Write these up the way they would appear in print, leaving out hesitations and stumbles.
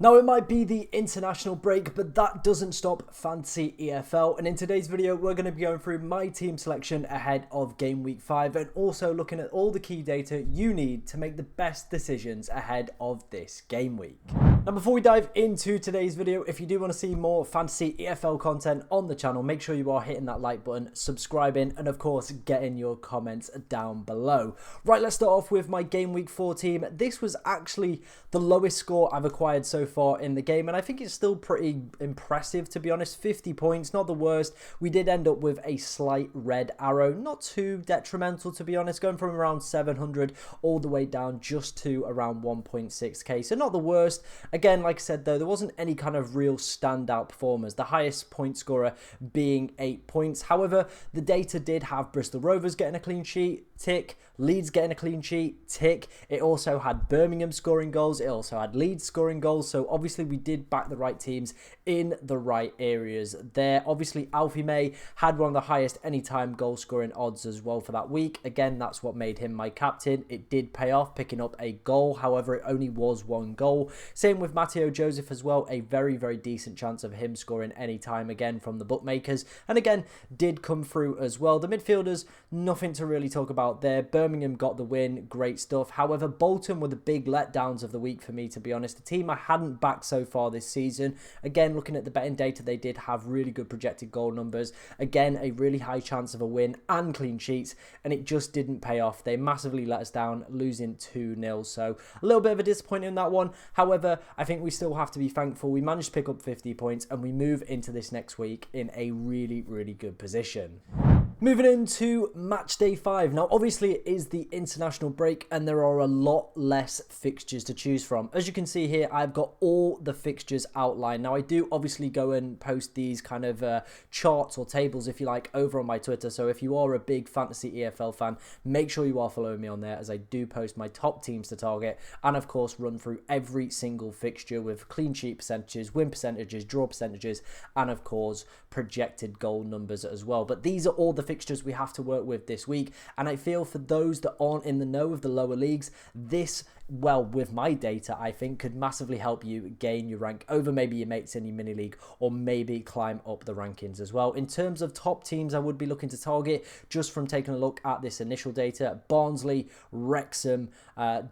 Now, it might be the international break, but that doesn't stop Fantasy EFL. And in today's video, we're going to be going through my team selection ahead of game week 5 and also looking at all the key data you need to make the best decisions ahead of this game week. Now, before we dive into today's video, if you do want to see more Fantasy EFL content on the channel, make sure you are hitting that like button, subscribing, and of course, getting your comments down below. Right, let's start off with my game week 4 team. This was actually the lowest score I've acquired so far in the game, and I think it's still pretty impressive, to be honest. 50 points, not the worst. We did end up with a slight red arrow, not too detrimental, to be honest, going from around 700 all the way down just to around 1.6k, so not the worst. Again, like I said though, there wasn't any kind of real standout performers, the highest point scorer being 8 points. However, the data did have Bristol Rovers getting a clean sheet, tick. Leeds getting a clean sheet, tick. It also had Birmingham scoring goals. It also had Leeds scoring goals. So obviously we did back the right teams in the right areas there. Obviously Alfie May had one of the highest anytime goal scoring odds as well for that week. Again, that's what made him my captain. It did pay off picking up a goal. However, it only was one goal. Same with Matteo Joseph as well. A very, very decent chance of him scoring anytime again from the bookmakers. And again, did come through as well. The midfielders, nothing to really talk about there. Birmingham got the win, great stuff. However, Bolton were the big letdowns of the week for me, to be honest. The team I hadn't backed so far this season. Again, looking at the betting data, they did have really good projected goal numbers. Again, a really high chance of a win and clean sheets, and it just didn't pay off. They massively let us down, losing 2-0. So a little bit of a disappointment in that one. However, I think we still have to be thankful. We managed to pick up 50 points, and we move into this next week in a really, really good position. Moving into match day 5. Now, obviously, it is the international break and there are a lot less fixtures to choose from. As you can see here, I've got all the fixtures outlined. Now, I do obviously go and post these kind of charts or tables, if you like, over on my Twitter. So if you are a big Fantasy EFL fan, make sure you are following me on there, as I do post my top teams to target and, of course, run through every single fixture with clean sheet percentages, win percentages, draw percentages, and, of course, projected goal numbers as well. But these are all the fixtures we have to work with this week, and I feel for those that aren't in the know of the lower leagues, this, well, with my data, I think could massively help you gain your rank over maybe your mates in your mini league, or maybe climb up the rankings as well. In terms of top teams I would be looking to target, just from taking a look at this initial data: Barnsley, Wrexham,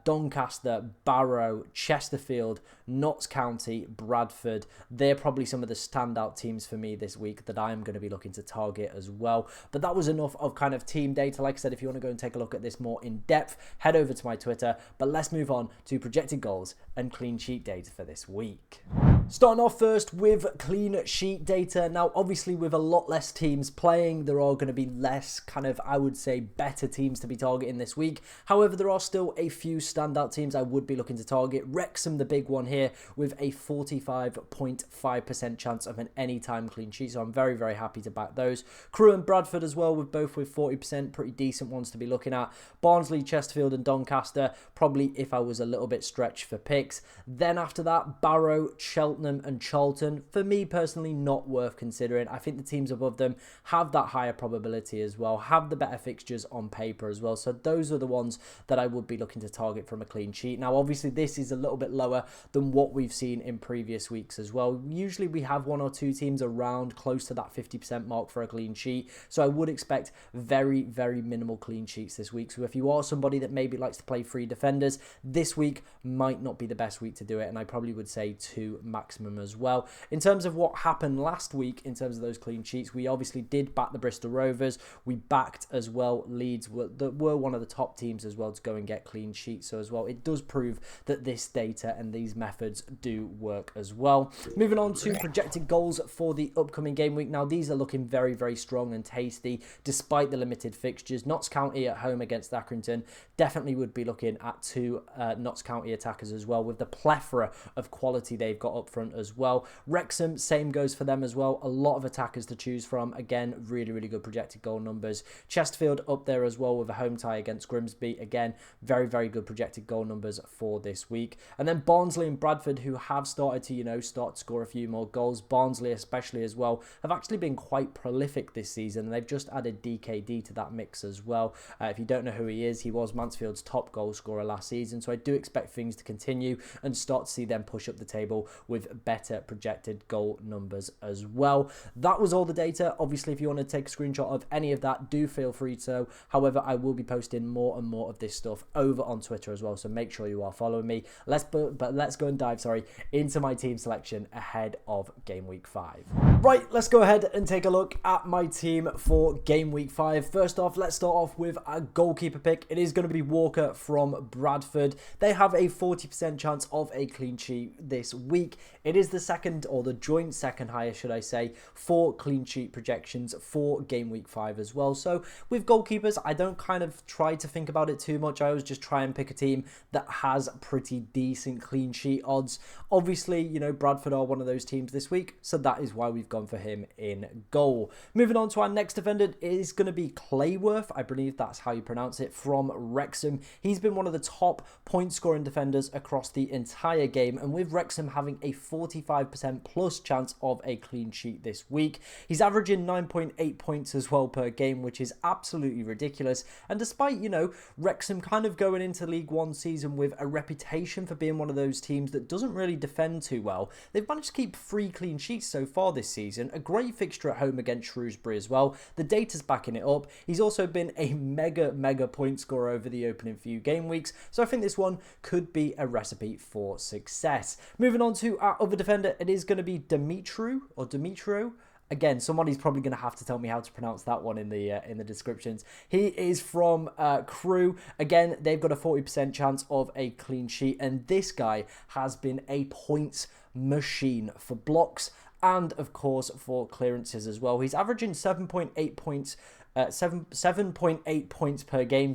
Doncaster, Barrow, Chesterfield, Notts County, Bradford. They're probably some of the standout teams for me this week that I'm going to be looking to target as well. But that was enough of kind of team data. Like I said, if you want to go and take a look at this more in depth, head over to my Twitter. But let's move on to projected goals and clean sheet data for this week. Starting off first with clean sheet data. Now, obviously, with a lot less teams playing, there are going to be less kind of, I would say, better teams to be targeting this week. However, there are still a few standout teams I would be looking to target. Wrexham, the big one here, with a 45.5% chance of an anytime clean sheet. So I'm very, very happy to back those. Crewe and Bradford as well, with both with 40%, pretty decent ones to be looking at. Barnsley, Chesterfield, and Doncaster, probably if I was a little bit stretched for picks. Then after that, Barrow, Cheltenham, and Charlton, for me personally, not worth considering. I think the teams above them have that higher probability as well, have the better fixtures on paper as well. So those are the ones that I would be looking to target from a clean sheet. Now, obviously, this is a little bit lower than what we've seen in previous weeks as well. Usually we have one or two teams around close to that 50% mark for a clean sheet. So I would expect very, very minimal clean sheets this week. So if you are somebody that maybe likes to play free defenders, this week might not be the best week to do it. And I probably would say 2 maximum as well. In terms of what happened last week, in terms of those clean sheets, we obviously did back the Bristol Rovers. We backed as well Leeds, that were one of the top teams as well to go and get clean sheets. So as well, it does prove that this data and these methods do work as well. Moving on to projected goals for the upcoming game week. Now, these are looking very, very strong and tasty despite the limited fixtures. Notts County at home against Accrington. Definitely would be looking at 2 Notts County attackers as well, with the plethora of quality they've got up front as well. Wrexham, same goes for them as well. A lot of attackers to choose from. Again, really, really good projected goal numbers. Chesterfield up there as well with a home tie against Grimsby. Again, very, very good projected goal numbers for this week. And then Barnsley and Bradford, who have started to, start to score a few more goals. Barnsley especially as well have actually been quite prolific this season. They've just added DKD to that mix as well. If you don't know who he is, he was Mansfield's top goal scorer last season. So I do expect things to continue and start to see them push up the table with better projected goal numbers as well. That was all the data. Obviously, if you want to take a screenshot of any of that, do feel free to. However, I will be posting more and more of this stuff over on Twitter as well. So make sure you are following me. Let's go and dive, into my team selection ahead of game week 5. Right, let's go ahead and take a look at my team for game week 5. First off, let's start off with a goalkeeper pick. It is going to be Walker from Bradford. They have a 40% chance of a clean sheet this week. It is the second, or the joint second highest, should I say, for clean sheet projections for game week 5 as well. So with goalkeepers, I don't kind of try to think about it too much. I always just try and pick a team that has pretty decent clean sheet odds. Obviously, Bradford are one of those teams this week, so that is why we've gone for him in goal. Moving on to our next defender, it is going to be Clayworth. I believe that's how you pronounce it, from Wrexham. He's been one of the top point scoring defenders across the entire game, and with Wrexham having a 45% plus chance of a clean sheet this week. He's averaging 9.8 points as well per game, which is absolutely ridiculous. And despite, Wrexham kind of going into League One season with a reputation for being one of those teams that doesn't really defend too well, they've managed to keep 3 clean sheets so far this season. A great fixture at home against Shrewsbury as well. The data's backing it up. He's also been a mega point scorer over the opening few game weeks, so I think this one could be a recipe for success. Moving on to our other defender, it is going to be Demetrio. Again, somebody's probably going to have to tell me how to pronounce that one in the descriptions. He is from Crewe. Again, they've got a 40% chance of a clean sheet, and this guy has been a points machine for blocks and, of course, for clearances as well. He's averaging 7.8 points. 7.8 points per game,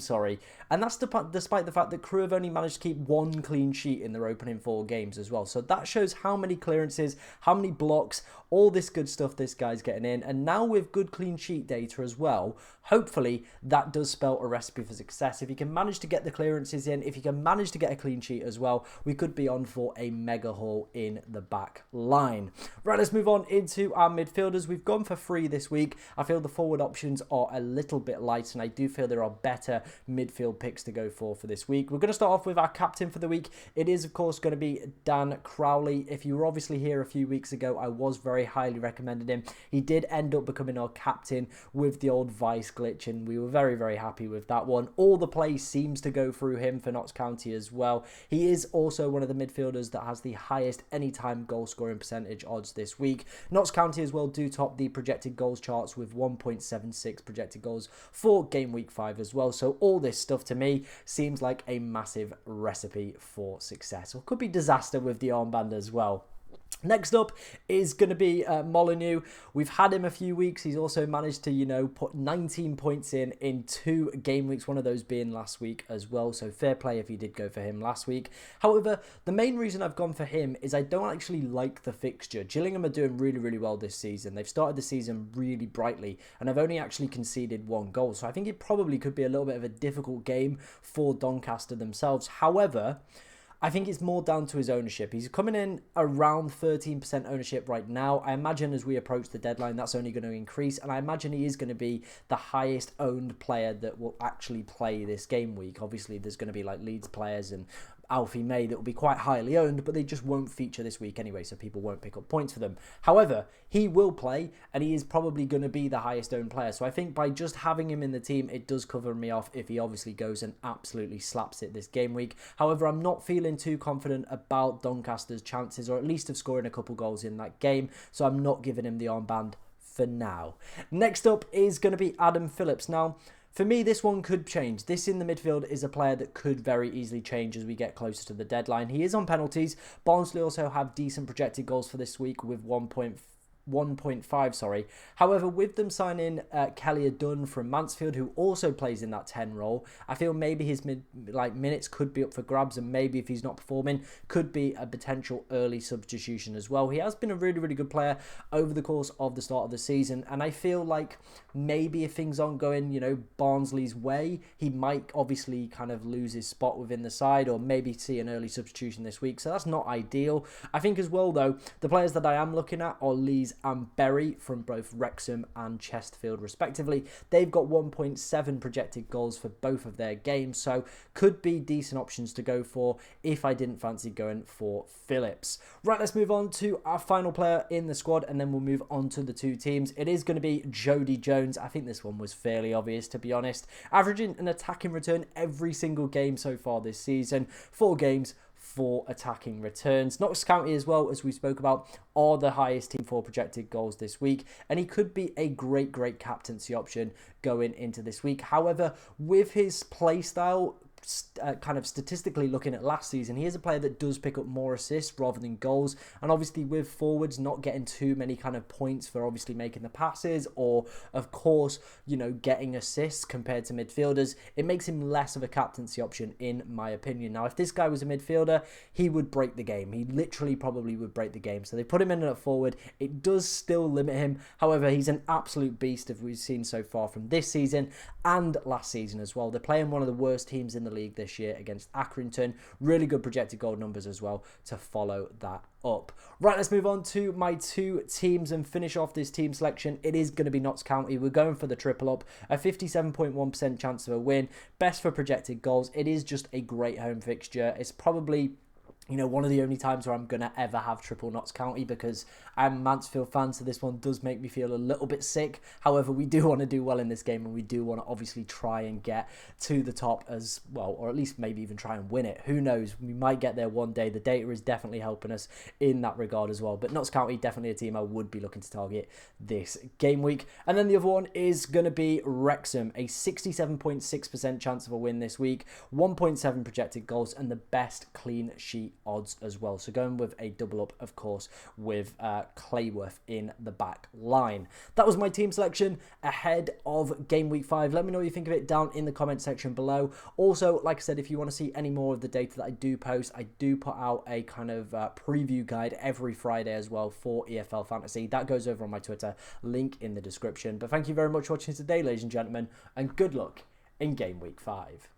and that's despite the fact that Crewe have only managed to keep 1 clean sheet in their opening 4 games as well. So that shows how many clearances, how many blocks, all this good stuff this guy's getting in. And now with good clean sheet data as well, hopefully that does spell a recipe for success. If you can manage to get the clearances in, if you can manage to get a clean sheet as well, we could be on for a mega haul in the back line. Right, let's move on into our midfielders. We've gone for 3 this week. I feel the forward options are a little bit light, and I do feel there are better midfield picks to go for this week. We're going to start off with our captain for the week. It is, of course, going to be Dan Crowley. If you were obviously here a few weeks ago, I was very highly recommended him. He did end up becoming our captain with the old Vice glitch, and we were very happy with that one. All the play seems to go through him for Notts County as well. He is also one of the midfielders that has the highest anytime goal scoring percentage odds this week. Notts County as well do top the projected goals charts with 1.76 projected goals for game week 5 as well. So all this stuff to me seems like a massive recipe for success, or could be disaster with the armband as well. Next up is going to be Molyneux. We've had him a few weeks. He's also managed to, put 19 points in 2 game weeks, one of those being last week as well. So fair play if you did go for him last week. However, the main reason I've gone for him is I don't actually like the fixture. Gillingham are doing really well this season. They've started the season really brightly, and I've only actually conceded 1 goal. So I think it probably could be a little bit of a difficult game for Doncaster themselves. However, I think it's more down to his ownership. He's coming in around 13% ownership right now. I imagine as we approach the deadline, that's only going to increase. And I imagine he is going to be the highest owned player that will actually play this game week. Obviously, there's going to be like Leeds players and Alfie May that will be quite highly owned, but they just won't feature this week anyway, so people won't pick up points for them. However, he will play, and he is probably going to be the highest owned player. So I think by just having him in the team, it does cover me off if he obviously goes and absolutely slaps it this game week. However, I'm not feeling too confident about Doncaster's chances, or at least of scoring a couple goals in that game, so I'm not giving him the armband for now. Next up is going to be Adam Phillips. Now, for me, this one could change. This in the midfield is a player that could very easily change as we get closer to the deadline. He is on penalties. Barnsley also have decent projected goals for this week with 1.5 1.5, sorry. However, with them signing Kelly Dunn from Mansfield, who also plays in that 10 role, I feel maybe his minutes could be up for grabs, and maybe if he's not performing, could be a potential early substitution as well. He has been a really, really good player over the course of the start of the season, and I feel like maybe if things aren't going, Barnsley's way, he might obviously kind of lose his spot within the side, or maybe see an early substitution this week, so that's not ideal. I think as well, though, the players that I am looking at are Lees and Berry from both Wrexham and Chesterfield respectively. They've got 1.7 projected goals for both of their games, so could be decent options to go for if I didn't fancy going for Phillips. Right, let's move on to our final player in the squad, and then we'll move on to the two teams. It is going to be Jody Jones. I think this one was fairly obvious, to be honest. Averaging an attacking return every single game so far this season. 4 games, 4 attacking returns. Notts County as well, as we spoke about, are the highest team for projected goals this week, and he could be a great captaincy option going into this week. However, with his play style, kind of statistically looking at last season, he is a player that does pick up more assists rather than goals, and obviously with forwards not getting too many kind of points for obviously making the passes, or of course getting assists compared to midfielders, it makes him less of a captaincy option in my opinion. Now if this guy was a midfielder, he would break the game. He literally probably would break the game, so they put him in at forward. It does still limit him, however he's an absolute beast as we've seen so far from this season and last season as well. They're playing one of the worst teams in the league this year against Accrington. Really good projected goal numbers as well to follow that up. Right, let's move on to my two teams and finish off this team selection. It is going to be Notts County. We're going for the triple up, a 57.1% chance of a win, best for projected goals. It is just a great home fixture. It's probably one of the only times where I'm going to ever have triple Notts County, because I'm a Mansfield fan, so this one does make me feel a little bit sick. However, we do want to do well in this game, and we do want to obviously try and get to the top as well, or at least maybe even try and win it. Who knows? We might get there one day. The data is definitely helping us in that regard as well. But Notts County, definitely a team I would be looking to target this game week. And then the other one is going to be Wrexham, a 67.6% chance of a win this week, 1.7 projected goals, and the best clean sheet odds as well. So going with a double up, of course, with Clayworth in the back line. That was my team selection ahead of game week 5. Let me know what you think of it down in the comment section below. Also, like I said, if you want to see any more of the data that I do post, I do put out a kind of preview guide every Friday as well for EFL Fantasy. That goes over on my Twitter, link in the description. But thank you very much for watching today, ladies and gentlemen, and good luck in game week 5.